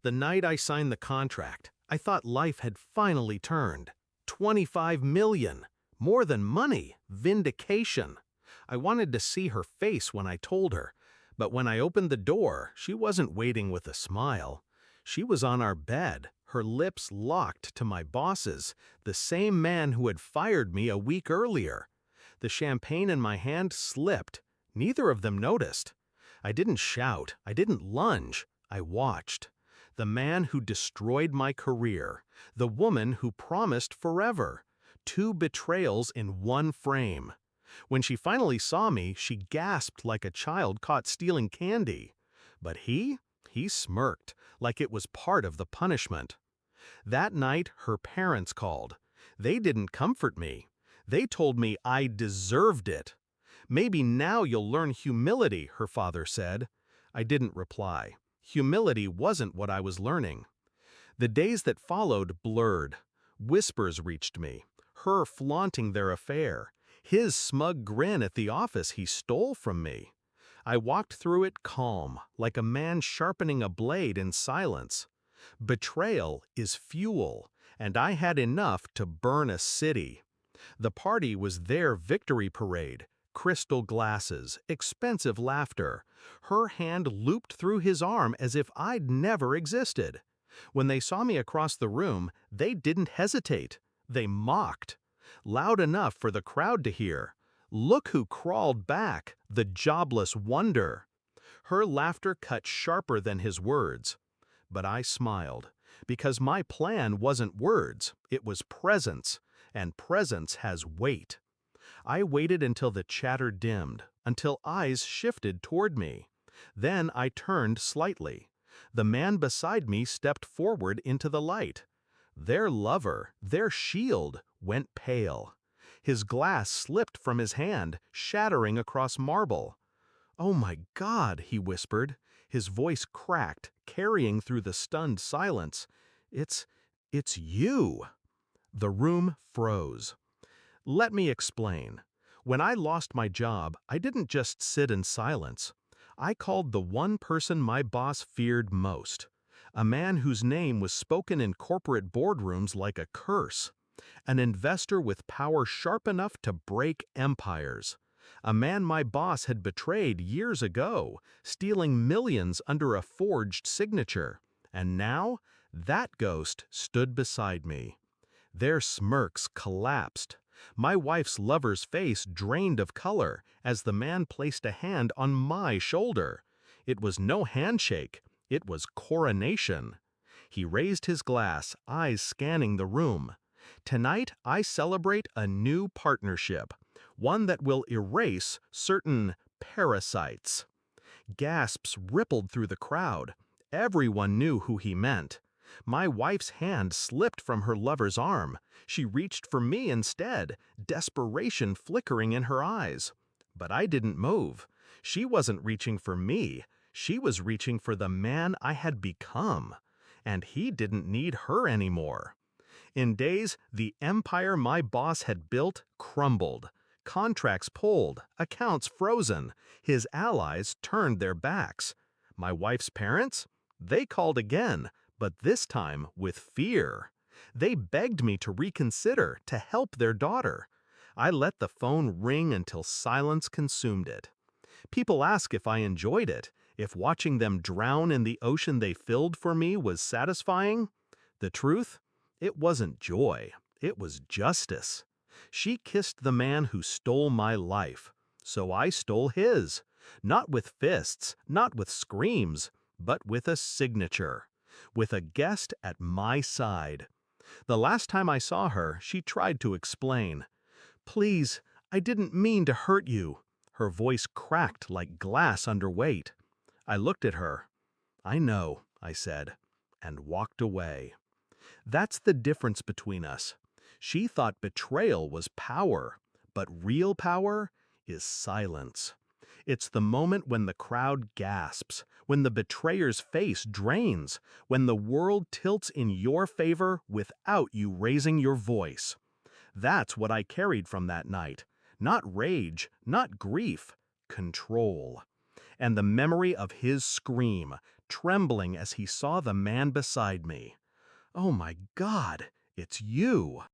The night I signed the contract, I thought life had finally turned. 25 million. More than money. Vindication. I wanted to see her face when I told her, but when I opened the door, she wasn't waiting with a smile. She was on our bed, her lips locked to my boss's, the same man who had fired me a week earlier. The champagne in my hand slipped. Neither of them noticed. I didn't shout. I didn't lunge. I watched. The man who destroyed my career. The woman who promised forever. Two betrayals in one frame. When she finally saw me, she gasped like a child caught stealing candy. But he smirked, like it was part of the punishment. That night, her parents called. They didn't comfort me. They told me I deserved it. "Maybe now you'll learn humility," her father said. I didn't reply. Humility wasn't what I was learning. The days that followed blurred. Whispers reached me. Her flaunting their affair. His smug grin at the office he stole from me. I walked through it calm, like a man sharpening a blade in silence. Betrayal is fuel, and I had enough to burn a city. The party was their victory parade. Crystal glasses, expensive laughter. Her hand looped through his arm as if I'd never existed. When they saw me across the room, they didn't hesitate. They mocked. Loud enough for the crowd to hear. "Look who crawled back, the jobless wonder." Her laughter cut sharper than his words. But I smiled, because my plan wasn't words, it was presence, and presence has weight. I waited until the chatter dimmed, until eyes shifted toward me. Then I turned slightly. The man beside me stepped forward into the light. Their lover, their shield, went pale. His glass slipped from his hand, shattering across marble. "Oh my God," he whispered. His voice cracked, carrying through the stunned silence. It's you." The room froze. Let me explain. When I lost my job, I didn't just sit in silence. I called the one person my boss feared most. A man whose name was spoken in corporate boardrooms like a curse. An investor with power sharp enough to break empires. A man my boss had betrayed years ago, stealing millions under a forged signature. And now, that ghost stood beside me. Their smirks collapsed. My wife's lover's face drained of color as the man placed a hand on my shoulder. It was no handshake. It was coronation. He raised his glass, eyes scanning the room. "Tonight, I celebrate a new partnership, one that will erase certain parasites." Gasps rippled through the crowd. Everyone knew who he meant. My wife's hand slipped from her lover's arm. She reached for me instead, desperation flickering in her eyes. But I didn't move. She wasn't reaching for me. She was reaching for the man I had become. And he didn't need her anymore. In days, the empire my boss had built crumbled. Contracts pulled, accounts frozen. His allies turned their backs. My wife's parents? They called again, but this time with fear. They begged me to reconsider, to help their daughter. I let the phone ring until silence consumed it. People ask if I enjoyed it, if watching them drown in the ocean they filled for me was satisfying. The truth? It wasn't joy. It was justice. She kissed the man who stole my life. So I stole his. Not with fists, not with screams, but with a signature. With a guest at my side. The last time I saw her, she tried to explain. "Please, I didn't mean to hurt you." Her voice cracked like glass under weight. I looked at her. "I know," I said, and walked away. That's the difference between us. She thought betrayal was power, but real power is silence. It's the moment when the crowd gasps, when the betrayer's face drains, when the world tilts in your favor without you raising your voice. That's what I carried from that night. Not rage, not grief, control. And the memory of his scream, trembling as he saw the man beside me. "Oh my God, it's you!"